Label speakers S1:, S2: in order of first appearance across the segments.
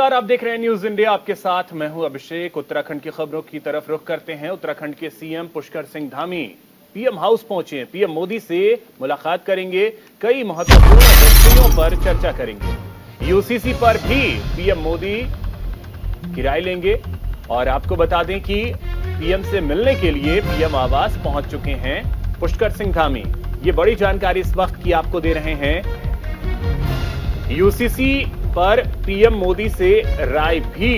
S1: नमस्कार, आप देख रहे हैं न्यूज इंडिया। आपके साथ मैं हूं अभिषेक। उत्तराखंड की खबरों की तरफ रुख करते हैं। उत्तराखंड के CM Pushkar Singh Dhami PM house पहुंचे हैं। पीएम मोदी से मुलाकात करेंगे, कई महत्वपूर्ण विषयों पर चर्चा करेंगे। यूसीसी पर भी पीएम मोदी की राय लेंगे। और आपको बता दें कि पीएम से मिलने के लिए पीएम आवास पहुंच चुके हैं पुष्कर सिंह धामी। ये बड़ी जानकारी इस वक्त की आपको दे रहे हैं। यूसीसी पर पीएम मोदी से राय भी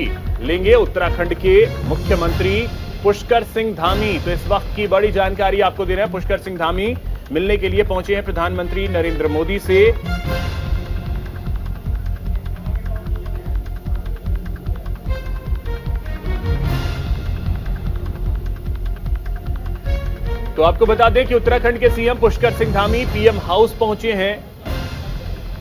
S1: लेंगे उत्तराखंड के मुख्यमंत्री पुष्कर सिंह धामी। तो इस वक्त की बड़ी जानकारी आपको दे रहे हैं। पुष्कर सिंह धामी मिलने के लिए पहुंचे हैं प्रधानमंत्री नरेंद्र मोदी से। तो आपको बता दें कि उत्तराखंड के CM Pushkar Singh Dhami PM house पहुंचे हैं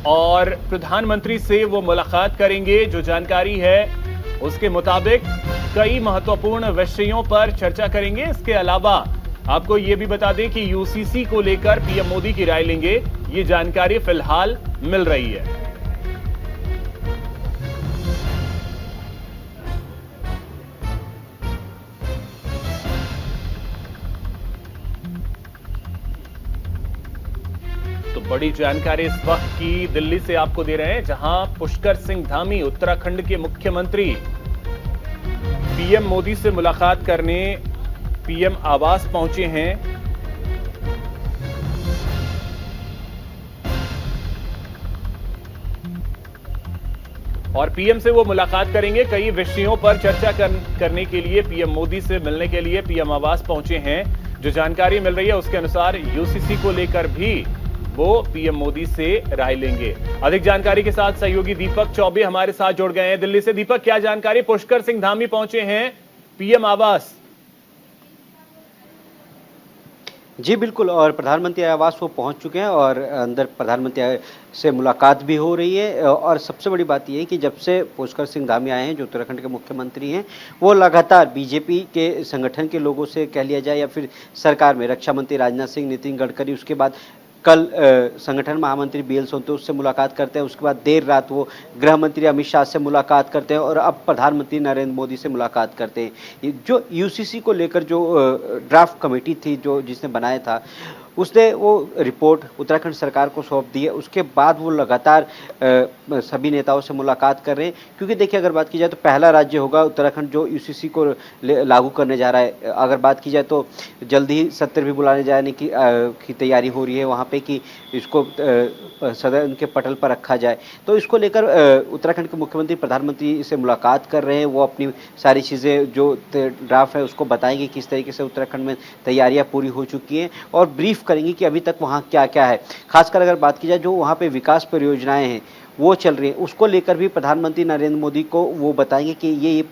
S1: और प्रधानमंत्री से वो मुलाकात करेंगे। जो जानकारी है उसके मुताबिक कई महत्वपूर्ण विषयों पर चर्चा करेंगे। इसके अलावा आपको ये भी बता दें कि यूसीसी को लेकर पीएम मोदी की राय लेंगे। ये जानकारी फिलहाल मिल रही है। तो बड़ी जानकारी इस वक्त की दिल्ली से आपको दे रहे हैं, जहां पुष्कर सिंह धामी उत्तराखंड के मुख्यमंत्री पीएम मोदी से मुलाकात करने पीएम आवास पहुंचे हैं। और पीएम से वो मुलाकात करेंगे, कई विषयों पर चर्चा करने के लिए पीएम मोदी से मिलने के लिए पीएम आवास पहुंचे हैं। जो जानकारी मिल रही है उसके अनुसार यूसीसी को लेकर भी वो पीएम मोदी से राय लेंगे। अधिक जानकारी के साथ सहयोगी दीपक चौबे हमारे साथ जुड़ गए हैं दिल्ली से। दीपक, क्या जानकारी? पुष्कर सिंह धामी पहुंचे हैं पीएम आवास।
S2: जी बिल्कुल, और प्रधानमंत्री आवास वो पहुंच चुके हैं और अंदर प्रधानमंत्री से मुलाकात भी हो रही है। और सबसे बड़ी बात यह है कि जब से पुष्कर सिंह धामी आए हैं, जो उत्तराखंड के मुख्यमंत्री हैं, वो लगातार बीजेपी के संगठन के लोगों से कह लिया जाए या फिर सरकार में रक्षा मंत्री राजनाथ सिंह, नितिन गडकरी, उसके बाद कल संगठन महामंत्री बीएल संतोष से मुलाकात करते हैं। उसके बाद देर रात वो गृह मंत्री अमित शाह से मुलाकात करते हैं और अब प्रधानमंत्री नरेंद्र मोदी से मुलाकात करते हैं। जो यूसीसी को लेकर जो ड्राफ्ट कमेटी थी जो जिसने बनाया था, उसने वो रिपोर्ट उत्तराखंड सरकार को सौंप दी है। उसके बाद वो लगातार सभी नेताओं से मुलाकात कर रहे हैं, क्योंकि देखिए अगर बात की जाए तो पहला राज्य होगा उत्तराखंड जो यूसीसी को लागू करने जा रहा है। अगर बात की जाए तो जल्द ही सत्र भी बुलाने जाने की तैयारी हो रही है वहाँ पे कि इसको सदन के पटल पर रखा जाए। तो इसको लेकर उत्तराखंड के मुख्यमंत्री प्रधानमंत्री से मुलाकात कर रहे हैं। वो अपनी सारी चीज़ें जो ड्राफ्ट है उसको बताएंगे किस तरीके से उत्तराखंड में तैयारियां पूरी हो चुकी हैं और ब्रीफ करेंगे कि अभी तक वहाँ क्या क्या है। खासकर अगर बात की जाए जो वहाँ पे विकास परियोजनाएं हैं वो चल रही हैं, उसको लेकर भी प्रधानमंत्री नरेंद्र मोदी को वो बताएंगे कि ये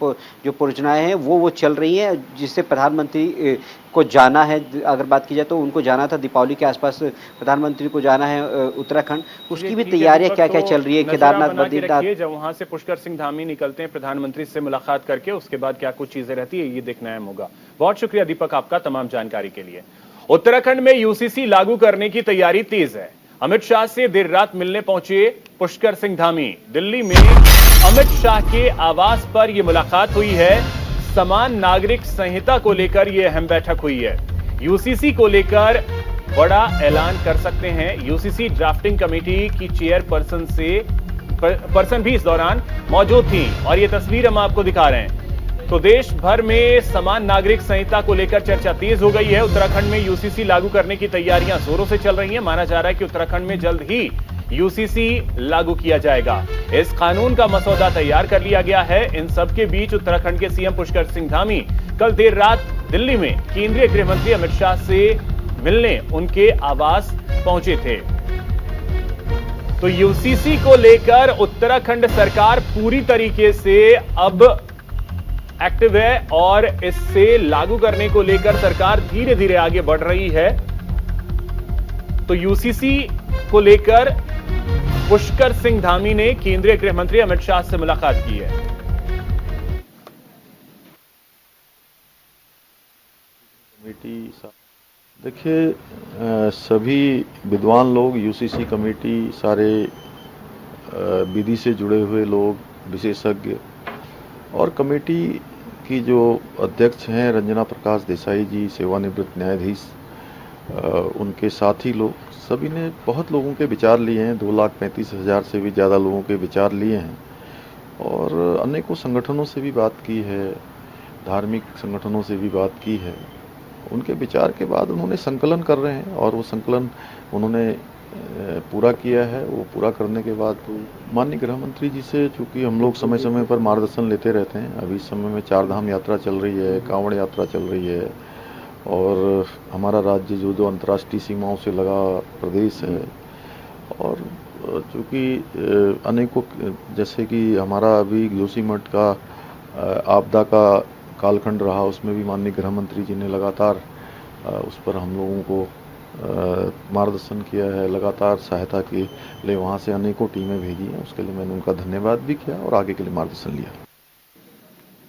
S2: जो परियोजनाएं हैं वो चल रही हैं, जिससे प्रधानमंत्री को जाना है। अगर बात की जाए तो उनको जाना था दीपावली के आसपास, प्रधानमंत्री को जाना है उत्तराखंड, उसकी भी तैयारियां क्या क्या चल रही है। केदारनाथ, बद्रीनाथ,
S1: जब वहां से पुष्कर सिंह धामी निकलते हैं प्रधानमंत्री से मुलाकात करके, उसके बाद क्या कुछ चीजें रहती है, ये देखना अहम होगा। बहुत शुक्रिया दीपक आपका तमाम जानकारी के लिए। उत्तराखंड में यूसीसी लागू करने की तैयारी तेज है। अमित शाह से देर रात मिलने पहुंचे पुष्कर सिंह धामी। दिल्ली में अमित शाह के आवास पर यह मुलाकात हुई है। समान नागरिक संहिता को लेकर यह अहम बैठक हुई है। यूसीसी को लेकर बड़ा ऐलान कर सकते हैं। यूसीसी ड्राफ्टिंग कमेटी की चेयरपर्सन भी इस दौरान मौजूद थी और यह तस्वीर हम आपको दिखा रहे हैं। तो देश भर में समान नागरिक संहिता को लेकर चर्चा तेज हो गई है। उत्तराखंड में यूसीसी लागू करने की तैयारियां जोरों से चल रही हैं। माना जा रहा है कि उत्तराखंड में जल्द ही यूसीसी लागू किया जाएगा। इस कानून का मसौदा तैयार कर लिया गया है। इन सबके बीच उत्तराखंड के सीएम पुष्कर सिंह धामी कल देर रात दिल्ली में केंद्रीय गृह मंत्री अमित शाह से मिलने उनके आवास पहुंचे थे। तो यूसीसी को लेकर उत्तराखंड सरकार पूरी तरीके से अब एक्टिव है और इससे लागू करने को लेकर सरकार धीरे धीरे आगे बढ़ रही है। तो यूसीसी को लेकर पुष्कर सिंह धामी ने केंद्रीय गृह मंत्री अमित शाह से मुलाकात की है।
S3: देखिए, सभी विद्वान लोग, यूसीसी कमेटी, सारे विधि से जुड़े हुए लोग, विशेषज्ञ और कमेटी की जो अध्यक्ष हैं रंजना प्रकाश देसाई जी, सेवानिवृत्त न्यायाधीश, उनके साथी लोग, सभी ने बहुत लोगों के विचार लिए हैं। 2,35,000 से भी ज़्यादा लोगों के विचार लिए हैं और अनेकों संगठनों से भी बात की है, धार्मिक संगठनों से भी बात की है। उनके विचार के बाद उन्होंने संकलन कर रहे हैं और वो संकलन उन्होंने पूरा किया है। वो पूरा करने के बाद माननीय गृह मंत्री जी से, चूँकि हम लोग समय समय पर मार्गदर्शन लेते रहते हैं, अभी इस समय में 4 धाम यात्रा चल रही है, कांवड़ यात्रा चल रही है और हमारा राज्य जो अंतर्राष्ट्रीय सीमाओं से लगा प्रदेश है और चूँकि अनेकों, जैसे कि हमारा अभी जोशीमठ का आपदा का कालखंड रहा, उसमें भी माननीय गृह मंत्री जी ने लगातार उस पर हम लोगों को मार्गदर्शन किया है, लगातार सहायता के लिए वहाँ से अनेकों टीमें भेजी हैं। उसके लिए मैंने उनका धन्यवाद भी किया और आगे के लिए मार्गदर्शन लिया।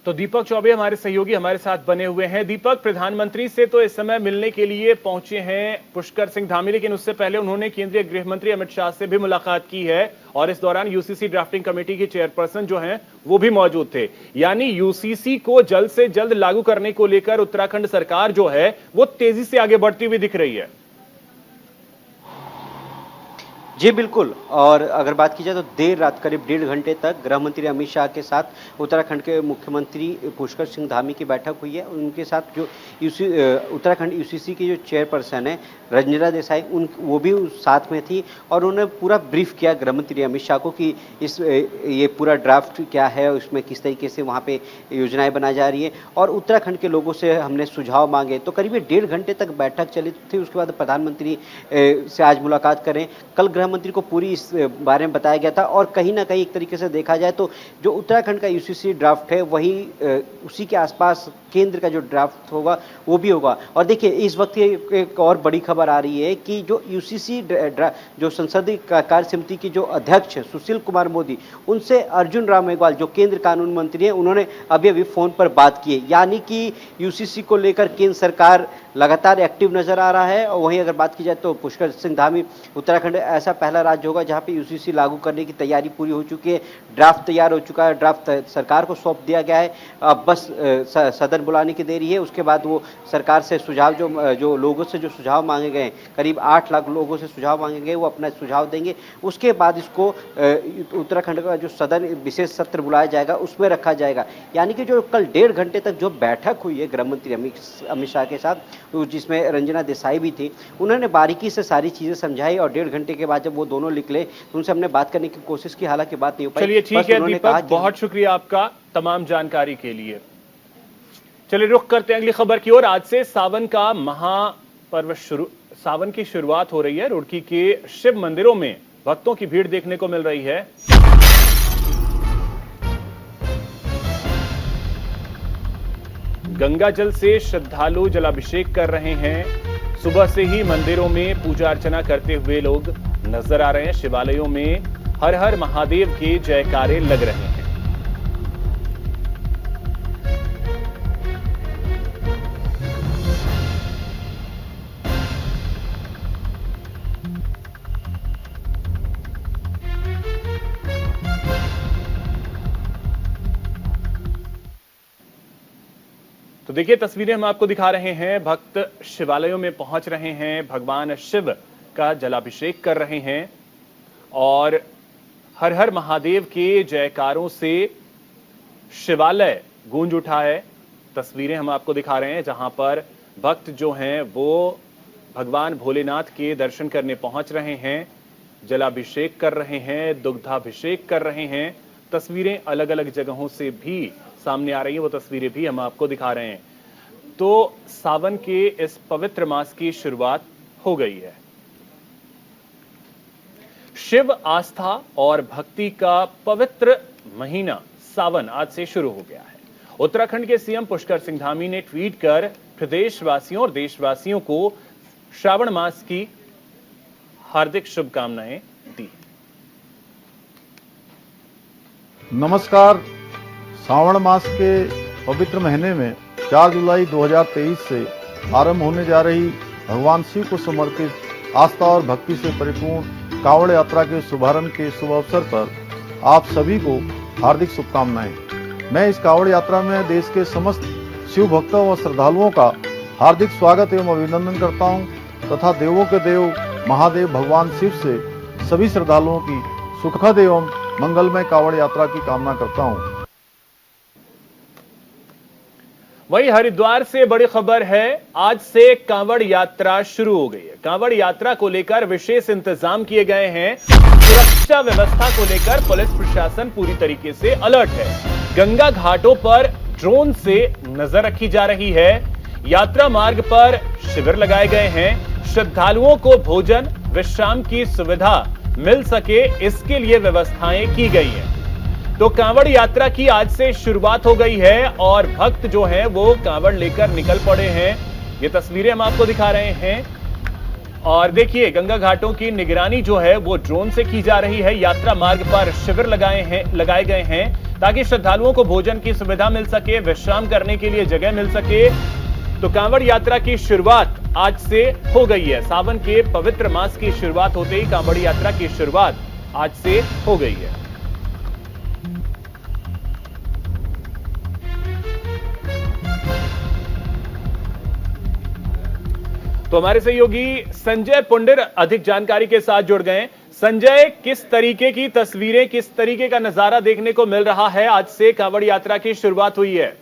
S1: तो दीपक चौबे हमारे सहयोगी हमारे साथ बने हुए हैं। दीपक, प्रधानमंत्री से तो इस समय मिलने के लिए पहुंचे हैं पुष्कर सिंह धामी, लेकिन उससे पहले उन्होंने केंद्रीय गृह मंत्री अमित शाह से भी मुलाकात की है और इस दौरान यूसीसी ड्राफ्टिंग कमेटी की चेयरपर्सन जो हैं वो भी मौजूद थे। यानी यूसीसी को जल्द से जल्द लागू करने को लेकर उत्तराखंड सरकार जो है वो तेजी से आगे बढ़ती हुई दिख रही है।
S2: जी बिल्कुल, और अगर बात की जाए तो देर रात करीब 1.5 घंटे तक गृह मंत्री अमित शाह के साथ उत्तराखंड के मुख्यमंत्री पुष्कर सिंह धामी की बैठक हुई है। उनके साथ जो उत्तराखंड यूसीसी की जो चेयरपर्सन है रंजना देसाई, वो भी साथ में थी और उन्होंने पूरा ब्रीफ किया गृह मंत्री अमित शाह को कि ये पूरा ड्राफ्ट क्या है, उसमें किस तरीके से वहाँ पे योजनाएं बनाई जा रही है और उत्तराखंड के लोगों से हमने सुझाव मांगे। तो करीब 1.5 घंटे तक बैठक चली थी। उसके बाद प्रधानमंत्री से आज मुलाकात करें। कल गृह मंत्री को पूरी इस बारे में बताया गया था और कहीं ना कहीं एक तरीके से देखा जाए तो जो उत्तराखंड का यूसीसी ड्राफ्ट है वही उसी के आसपास केंद्र का जो ड्राफ्ट होगा वो भी होगा। और देखिए इस वक्त एक और बड़ी खबर आ रही है कि जो यूसीसी जो संसदीय कार्य समिति की जो अध्यक्ष सुशील कुमार मोदी, उनसे अर्जुन राम मेघवाल जो केंद्र कानून मंत्री हैं, उन्होंने अभी फोन पर बात की है। यानी कि यूसीसी को लेकर केंद्र सरकार लगातार एक्टिव नजर आ रहा है। और वहीं अगर बात की जाए तो पुष्कर सिंह धामी उत्तराखंड ऐसा पहला राज्य होगा जहां पे यूसीसी लागू करने की तैयारी पूरी हो चुकी है। ड्राफ्ट तैयार हो चुका है, ड्राफ्ट सरकार को सौंप दिया गया है। अब बस सदन बुलाने की देरी है। उसके बाद वो सरकार से सुझाव जो लोगों से जो सुझाव मांगे गए, करीब 8 लाख लोगों से सुझाव मांगे गए, वो अपना सुझाव देंगे। उसके बाद इसको उत्तराखंड का जो सदन विशेष सत्र बुलाया जाएगा उसमें रखा जाएगा। यानी कि जो कल 1.5 घंटे तक जो बैठक हुई है गृह मंत्री अमित शाह के साथ, जिसमें रंजना देसाई भी थी, उन्होंने बारीकी से सारी चीजें समझाई और 1.5 घंटे के बाद जब वो दोनों निकले तो उनसे हमने बात करने की कोशिश की, हालांकि बात नहीं हो पाई।
S1: चलिए ठीक है दीपक, बहुत शुक्रिया आपका तमाम जानकारी के लिए। चलिए रुख करते हैं अगली खबर की ओर। आज से सावन का महापर्व सावन की शुरुआत हो रही है। रुड़की के शिव मंदिरों में भक्तों की भीड़ देखने को मिल रही है। गंगा जल से श्रद्धालु जलाभिषेक कर रहे हैं। सुबह से ही मंदिरों में पूजा अर्चना करते हुए लोग नजर आ रहे हैं। शिवालयों में हर हर महादेव के जयकारे लग रहे हैं। तो देखिए तस्वीरें हम आपको दिखा रहे हैं। भक्त शिवालयों में पहुंच रहे हैं, भगवान शिव का जलाभिषेक कर रहे हैं और हर हर महादेव के जयकारों से शिवालय गूंज उठा है। तस्वीरें हम आपको दिखा रहे हैं जहां पर भक्त जो हैं वो भगवान भोलेनाथ के दर्शन करने पहुंच रहे हैं, जलाभिषेक कर रहे हैं, दुग्धाभिषेक कर रहे हैं। तस्वीरें अलग अलग जगहों से भी सामने आ रही है, वो तस्वीरें भी हम आपको दिखा रहे हैं। तो सावन के इस पवित्र मास की शुरुआत हो गई है। शिव आस्था और भक्ति का पवित्र महीना सावन आज से शुरू हो गया है। उत्तराखंड के सीएम पुष्कर सिंह धामी ने ट्वीट कर प्रदेशवासियों और देशवासियों को श्रावण मास की हार्दिक शुभकामनाएं दी।
S3: नमस्कार। श्रावण मास के पवित्र महीने में 4 जुलाई 2023 से आरंभ होने जा रही भगवान शिव को समर्पित आस्था और भक्ति से परिपूर्ण कांवड़ यात्रा के शुभारंभ के शुभ अवसर पर आप सभी को हार्दिक शुभकामनाएं। मैं इस कांवड़ यात्रा में देश के समस्त शिव भक्तों व श्रद्धालुओं का हार्दिक स्वागत एवं अभिनंदन करता हूं तथा देवों के देव महादेव भगवान शिव से सभी श्रद्धालुओं की सुखद एवं मंगलमय कांवड़ यात्रा की कामना करता हूं।
S1: वहीं हरिद्वार से बड़ी खबर है, आज से कांवड़ यात्रा शुरू हो गई है। कांवड़ यात्रा को लेकर विशेष इंतजाम किए गए हैं। सुरक्षा व्यवस्था को लेकर पुलिस प्रशासन पूरी तरीके से अलर्ट है। गंगा घाटों पर ड्रोन से नजर रखी जा रही है। यात्रा मार्ग पर शिविर लगाए गए हैं। श्रद्धालुओं को भोजन विश्राम की सुविधा मिल सके, इसके लिए व्यवस्थाएं की गई हैं। तो कांवड़ यात्रा की आज से शुरुआत हो गई है और भक्त जो हैं वो कांवड़ लेकर निकल पड़े हैं। ये तस्वीरें हम आपको दिखा रहे हैं और देखिए गंगा घाटों की निगरानी जो है वो ड्रोन से की जा रही है। यात्रा मार्ग पर शिविर लगाए गए हैं ताकि श्रद्धालुओं को भोजन की सुविधा मिल सके, विश्राम करने के लिए जगह मिल सके। तो कांवड़ यात्रा की शुरुआत आज से हो गई है। सावन के पवित्र मास की शुरुआत होते ही कांवड़ यात्रा की शुरुआत आज से हो गई है। तो हमारे सहयोगी संजय पुंडिर अधिक जानकारी के साथ जुड़ गए। संजय, किस तरीके की तस्वीरें, किस तरीके का नजारा देखने को मिल रहा है? आज से कांवड़ यात्रा की शुरुआत हुई है।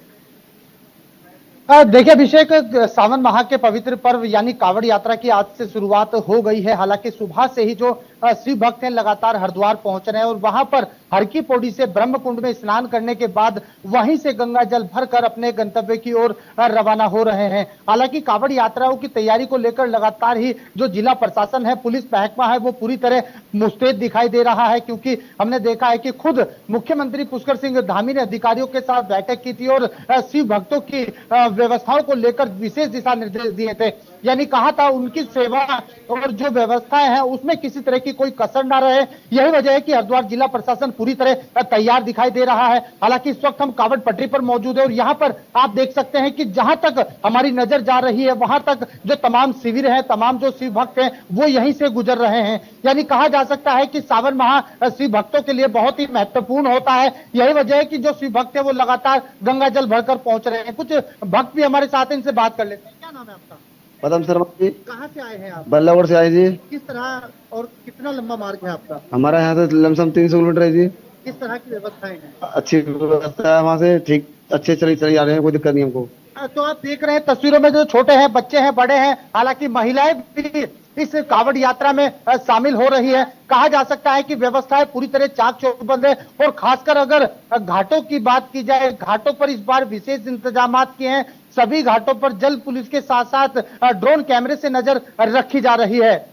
S4: देखिए अभिषेक, सावन माह के पवित्र पर्व यानी कांवड़ यात्रा की आज से शुरुआत हो गई है। हालांकि सुबह से ही जो शिव भक्त हैं लगातार हरिद्वार पहुंच रहे हैं और वहां पर हर की पौड़ी से ब्रह्म कुंड में स्नान करने के बाद वहीं से गंगा जल भरकर अपने गंतव्य की ओर रवाना हो रहे हैं। हालांकि कांवड़ यात्राओं की तैयारी को लेकर लगातार ही जो जिला प्रशासन है, पुलिस महकमा है, वो पूरी तरह मुस्तैद दिखाई दे रहा है, क्योंकि हमने देखा है कि खुद मुख्यमंत्री पुष्कर सिंह धामी ने अधिकारियों के साथ बैठक की थी और शिव भक्तों की व्यवस्थाओं को लेकर विशेष दिशा निर्देश दिए थे। यानी कहा था उनकी सेवा और जो व्यवस्थाएं हैं उसमें किसी तरह की कोई कसर ना रहे। यही वजह है कि हरिद्वार जिला प्रशासन पूरी तरह तैयार दिखाई दे रहा है। हालांकि इस वक्त हम कांवड़ पटरी पर मौजूद है और यहाँ पर आप देख सकते हैं कि जहां तक हमारी नजर जा रही है वहां तक जो तमाम शिविर है, तमाम जो शिव भक्त हैं वो यहीं से गुजर रहे हैं। यानी कहा जा सकता है कि सावन माह शिव भक्तों के लिए बहुत ही महत्वपूर्ण होता है। यही वजह है कि जो शिव भक्त है वो लगातार गंगा जल भरकर पहुंच रहे हैं। कुछ भक्त भी हमारे साथ हैं, इनसे बात कर लेते हैं। क्या नाम है आपका?
S5: पदम शर्मा जी।
S4: कहाँ से आए हैं आप?
S5: बल्लागढ़ से आए जी।
S4: किस तरह और कितना लंबा मार्ग है आपका?
S5: हमारा यहाँ से लमसम 300 किलोमीटर है जी।
S4: किस तरह की व्यवस्थाएं हैं?
S5: अच्छी व्यवस्था है वहाँ से, ठीक अच्छे चली आ रहे हैं, कोई दिक्कत नहीं हमको।
S4: तो आप देख रहे हैं तस्वीरों में जो छोटे हैं, बच्चे हैं, बड़े हैं, हालांकि महिलाएं भी इस कांवड़ यात्रा में शामिल हो रही है। कहा जा सकता है कि व्यवस्थाएं पूरी तरह चाक चौबंद है और खासकर अगर घाटों की बात की जाए, घाटों पर इस बार विशेष इंतजाम किए हैं। सभी घाटों पर जल पुलिस के साथ साथ ड्रोन कैमरे से नजर रखी जा रही है।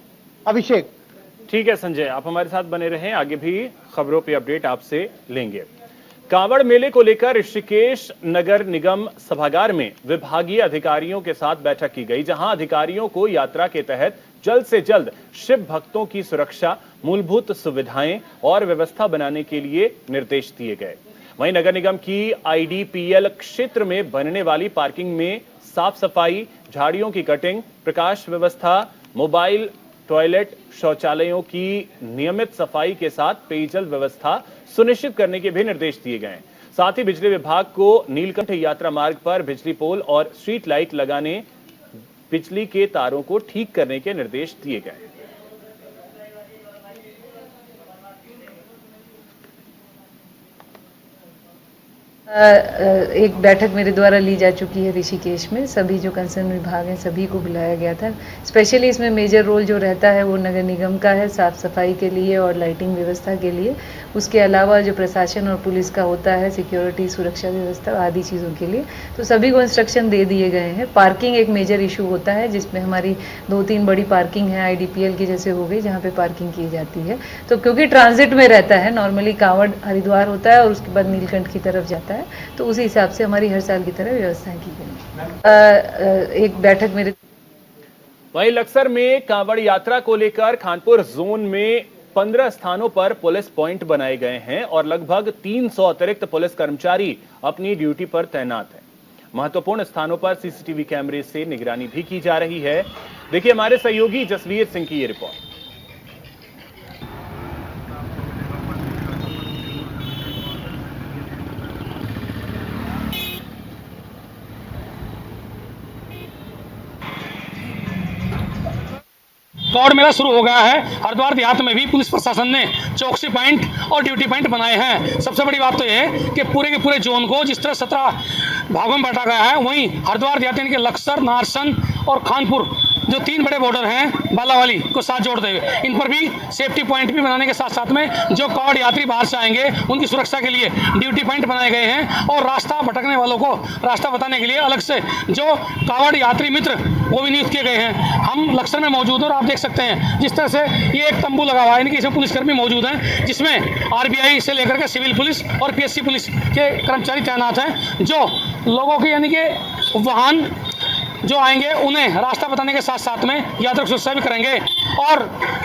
S4: अभिषेक,
S1: ठीक है संजय, आप हमारे साथ बने रहें, आगे भी खबरों पे अपडेट आपसे लेंगे। कांवड़ मेले को लेकर ऋषिकेश नगर निगम सभागार में विभागीय अधिकारियों के साथ बैठक की गई, जहां अधिकारियों को यात्रा के तहत जल्द से जल्द शिव भक्तों की सुरक्षा, मूलभूत सुविधाएं और व्यवस्था बनाने के लिए निर्देश दिए गए। वहीं नगर निगम की आईडीपीएल क्षेत्र में बनने वाली पार्किंग में साफ सफाई, झाड़ियों की कटिंग, प्रकाश व्यवस्था, मोबाइल टॉयलेट, शौचालयों की नियमित सफाई के साथ पेयजल व्यवस्था सुनिश्चित करने के भी निर्देश दिए गए। साथ ही बिजली विभाग को नीलकंठ यात्रा मार्ग पर बिजली पोल और स्ट्रीट लाइट लगाने, बिजली के तारों को ठीक करने के निर्देश दिए गए।
S6: एक बैठक मेरे द्वारा ली जा चुकी है ऋषिकेश में। सभी जो कंसर्न विभाग हैं सभी को बुलाया गया था। स्पेशली इसमें मेजर रोल जो रहता है वो नगर निगम का है, साफ सफाई के लिए और लाइटिंग व्यवस्था के लिए। उसके अलावा जो प्रशासन और पुलिस का होता है, सिक्योरिटी, सुरक्षा व्यवस्था आदि चीज़ों के लिए, तो सभी को इंस्ट्रक्शन दे दिए गए हैं। पार्किंग एक मेजर इशू होता है, जिसमें हमारी 2-3 बड़ी पार्किंग है आईडीपीएल की जैसे हो गई, जहाँ पे पार्किंग की जाती है। तो क्योंकि ट्रांजिट में रहता है, नॉर्मली कांवड़ हरिद्वार होता है और उसके बाद नीलकंठ की तरफ जाता है, तो उसी हिसाब से हमारी हर साल की तरह व्यवस्थाएं की गई। एक बैठक मेरे
S1: वहीं लक्सर में कांवड़ यात्रा को लेकर खानपुर जोन में 15 स्थानों पर पुलिस पॉइंट बनाए गए हैं और लगभग 300 अतिरिक्त पुलिस कर्मचारी अपनी ड्यूटी पर तैनात हैं। महत्वपूर्ण स्थानों पर सीसीटीवी कैमरे से निगरानी भी की जा रही है। देखिए हमारे सहयोगी जसवीर सिंह की ये रिपोर्ट।
S7: कावड़ मेला शुरू हो गया है। हरिद्वार देहात में भी पुलिस प्रशासन ने चौकसी पॉइंट और ड्यूटी पॉइंट बनाए हैं। सबसे बड़ी बात तो ये है कि पूरे के पूरे जोन को जिस तरह 17 भागों में बांटा गया है, वहीं हरिद्वार देहात के लक्सर, नारसन और खानपुर जो 3 बड़े बॉर्डर हैं बालावाली को साथ जोड़ते हुए, इन पर भी सेफ्टी पॉइंट भी बनाने के साथ साथ में जो कावड़ यात्री बाहर से आएंगे उनकी सुरक्षा के लिए ड्यूटी पॉइंट बनाए गए हैं और रास्ता भटकने वालों को रास्ता बताने के लिए अलग से जो कावड़ यात्री मित्र वो भी नियुक्त किए गए हैं। हम लक्सर में मौजूद हैं और आप देख सकते हैं जिस तरह से ये एक तंबू लगा हुआ है, इनके इसमें पुलिसकर्मी मौजूद हैं, जिसमें आरबीआई से लेकर के सिविल पुलिस और पीएससी पुलिस के कर्मचारी तैनात हैं, जो लोगों के यानी कि वाहन जो आएंगे उन्हें रास्ता बताने के साथ साथ में यात्रा सुरक्षा भी करेंगे। और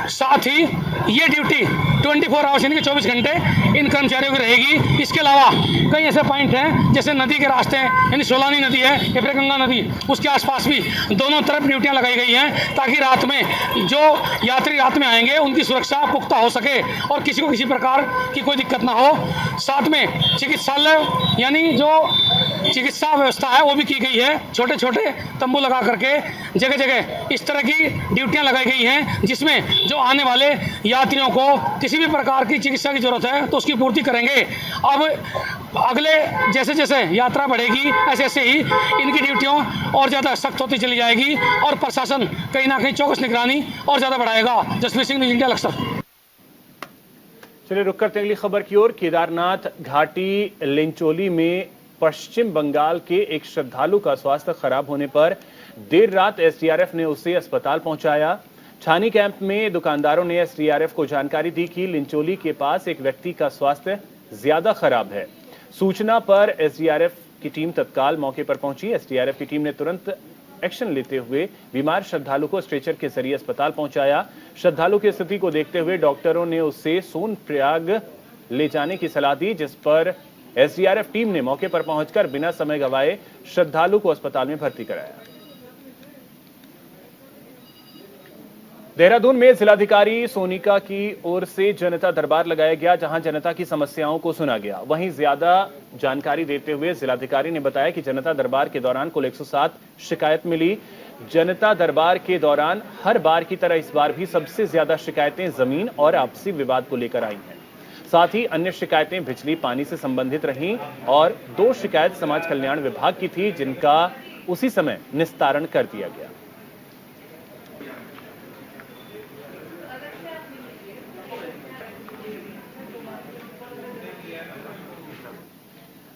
S7: साथ ही ये ड्यूटी 24 आवर्स यानी कि 24 घंटे इन कर्मचारियों की रहेगी। इसके अलावा कई ऐसे पॉइंट हैं जैसे नदी के रास्ते हैं, यानी सोलानी नदी है या फिर गंगा नदी, उसके आसपास भी दोनों तरफ ड्यूटियां लगाई गई हैं ताकि रात में जो यात्री रात में आएंगे उनकी सुरक्षा पुख्ता हो सके और किसी को किसी प्रकार की कोई दिक्कत ना हो। साथ में चिकित्सालय यानी जो चिकित्सा व्यवस्था है वो भी की गई है। छोटे छोटे तंबू लगा करके जगह जगह इस तरह की ड्यूटियां लगाई गई हैं जिसमें जो आने वाले यात्रियों को किसी भी प्रकार की चिकित्सा की जरूरत है तो उसकी पूर्ति करेंगे। अब अगले जैसे जैसे यात्रा बढ़ेगी ऐसे ऐसे ही इनकी ड्यूटियों और ज़्यादा सख्त होती चली जाएगी और प्रशासन कहीं ना कहीं चौकस निगरानी और ज़्यादा बढ़ाएगा। Jasvir Singh, news India, Laksar.
S1: चलिए रुक करते हैं अगली खबर की ओर। केदारनाथ घाटी लिंचोली में पश्चिम बंगाल के एक श्रद्धालु का स्वास्थ्य खराब होने पर देर रात एसडीआरएफ ने उसे अस्पताल पहुंचाया। छानी कैंप में दुकानदारों ने एसडीआरएफ को जानकारी दी कि लिंचोली के पास एक व्यक्ति का स्वास्थ्य ज्यादा खराब है। सूचना पर एसडीआरएफ की टीम तत्काल मौके पर पहुंची। एसडीआरएफ की टीम ने तुरंत एक्शन लेते हुए बीमार श्रद्धालु को स्ट्रेचर के जरिए अस्पताल पहुंचाया। श्रद्धालु की स्थिति को देखते हुए डॉक्टरों ने उसे सोनप्रयाग ले जाने की सलाह दी, जिस पर एसडीआरएफ टीम ने मौके पर पहुंचकर बिना समय गंवाए श्रद्धालु को अस्पताल में भर्ती कराया। देहरादून में जिलाधिकारी सोनिका की ओर से जनता दरबार लगाया गया, जहां जनता की समस्याओं को सुना गया। वहीं ज्यादा जानकारी देते हुए जिलाधिकारी ने बताया कि जनता दरबार के दौरान कुल 107 शिकायत मिली। जनता दरबार के दौरान हर बार की तरह इस बार भी सबसे ज्यादा शिकायतें जमीन और आपसी विवाद को लेकर आई हैं। साथ ही अन्य शिकायतें बिजली पानी से संबंधित रहीं और 2 शिकायत समाज कल्याण विभाग की थी, जिनका उसी समय निस्तारण कर दिया गया।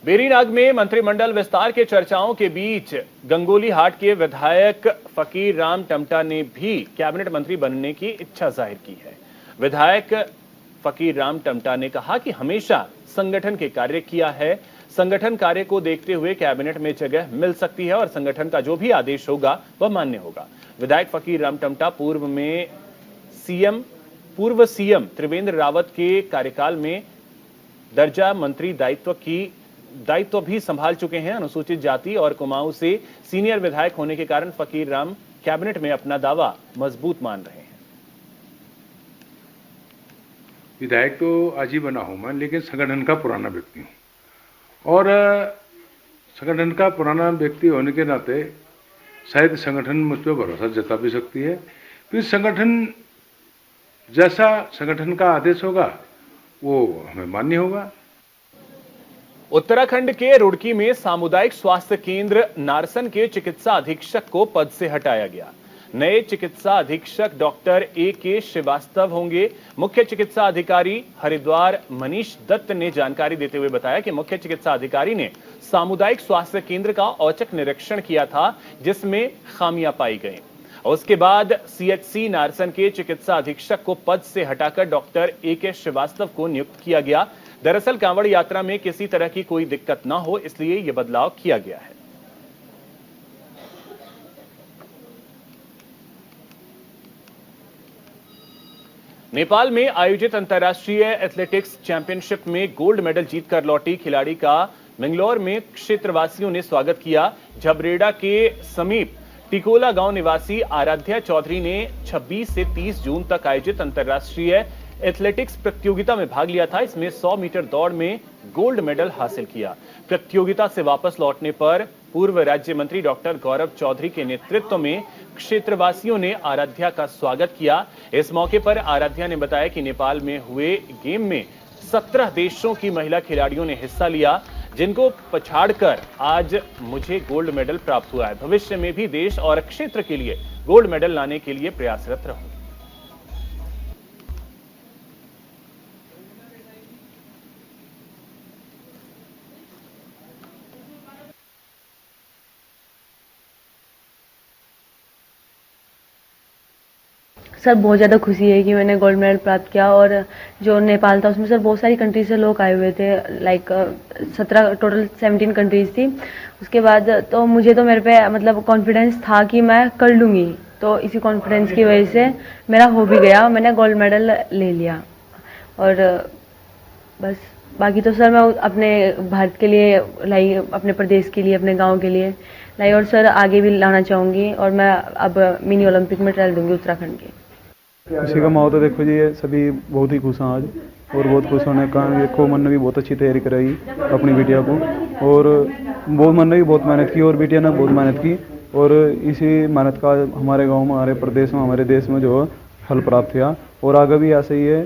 S1: बेरीनाग में मंत्रिमंडल विस्तार के चर्चाओं के बीच गंगोली हाट के विधायक फकीर राम टमटा ने भी कैबिनेट मंत्री बनने की इच्छा जाहिर की है। विधायक फकीर राम टमटा ने कहा कि हमेशा संगठन के कार्य किया है, संगठन कार्य को देखते हुए कैबिनेट में जगह मिल सकती है और संगठन का जो भी आदेश होगा वह मान्य होगा। विधायक फकीर राम टमटा पूर्व सीएम त्रिवेंद्र रावत के कार्यकाल में दर्जा मंत्री दायित्व भी संभाल चुके हैं। अनुसूचित जाति और कुमाऊं से सीनियर विधायक होने के कारण फकीर राम कैबिनेट में अपना दावा मजबूत मान रहे हैं।
S8: विधायक तो आज ही बना हूं मैं, लेकिन संगठन का पुराना व्यक्ति हूं और संगठन का पुराना व्यक्ति होने के नाते शायद संगठन मुझ पर भरोसा जता भी सकती है। फिर संगठन जैसा संगठन का आदेश होगा वो हमें मान्य होगा।
S1: उत्तराखंड के रुड़की में सामुदायिक स्वास्थ्य केंद्र नारसन के चिकित्सा अधीक्षक को पद से हटाया गया। नए चिकित्सा अधीक्षक डॉक्टर ए.के. श्रीवास्तव होंगे। मुख्य चिकित्सा अधिकारी हरिद्वार मनीष दत्त ने जानकारी देते हुए बताया कि मुख्य चिकित्सा अधिकारी ने सामुदायिक स्वास्थ्य केंद्र का औचक निरीक्षण किया था, जिसमें खामियां पाई गई। उसके बाद सीएचसी नारसन के चिकित्सा अधीक्षक को पद से हटाकर डॉक्टर ए.के. श्रीवास्तव को नियुक्त किया गया। दरअसल कांवड़ यात्रा में किसी तरह की कोई दिक्कत ना हो, इसलिए यह बदलाव किया गया है। नेपाल में आयोजित अंतर्राष्ट्रीय एथलेटिक्स चैंपियनशिप में गोल्ड मेडल जीतकर लौटी खिलाड़ी का मैंगलोर में क्षेत्रवासियों ने स्वागत किया। झबरेड़ा के समीप टिकोला गांव निवासी आराध्या चौधरी ने 26 से 30 जून तक आयोजित अंतर्राष्ट्रीय एथलेटिक्स प्रतियोगिता में भाग लिया था। इसमें 100 मीटर दौड़ में गोल्ड मेडल हासिल किया। प्रतियोगिता से वापस लौटने पर पूर्व राज्य मंत्री डॉक्टर गौरव चौधरी के नेतृत्व में क्षेत्रवासियों ने आराध्या का स्वागत किया। इस मौके पर आराध्या ने बताया कि नेपाल में हुए गेम में 17 देशों की महिला खिलाड़ियों ने हिस्सा लिया, जिनको पछाड़कर आज मुझे गोल्ड मेडल प्राप्त हुआ है। भविष्य में भी देश और क्षेत्र के लिए गोल्ड मेडल लाने के लिए प्रयासरत रहूंगी।
S9: सर बहुत ज़्यादा खुशी है कि मैंने गोल्ड मेडल प्राप्त किया। और जो नेपाल था उसमें सर बहुत सारी कंट्री से लोग आए हुए थे, लाइक 17 कंट्रीज थी। उसके बाद तो मुझे तो मेरे पे मतलब कॉन्फिडेंस था कि मैं कर लूँगी, तो इसी कॉन्फिडेंस की वजह से मेरा हो भी गया, मैंने गोल्ड मेडल ले लिया। और बस बाकी तो सर मैं अपने भारत के लिए लाई, अपने प्रदेश के लिए, अपने गाँव के लिए लाई, और सर आगे भी लाना चाहूँगी। और मैं अब मिनी ओलंपिक में ट्रायल दूँगी उत्तराखंड के।
S10: खुशी का माहौल तो देखो जी, ये सभी बहुत ही खुश हैं आज, और बहुत खुश होने का देखो मन ने भी बहुत अच्छी तैयारी कराई अपनी बिटिया को, और बहुत मन ने भी बहुत मेहनत की, और बिटिया ने बहुत मेहनत की, और इसी मेहनत का हमारे गांव में, हमारे प्रदेश में, हमारे देश में जो फल प्राप्त हुआ, और आगे भी ऐसे ही है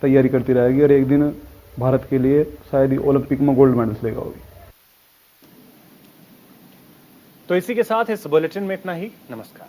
S10: तैयारी करती रहेगी, और एक दिन भारत के लिए शायद ही ओलंपिक में गोल्ड मेडल्स लेगा होगी।
S1: तो इसी के साथ इस बुलेटिन में इतना ही। नमस्कार।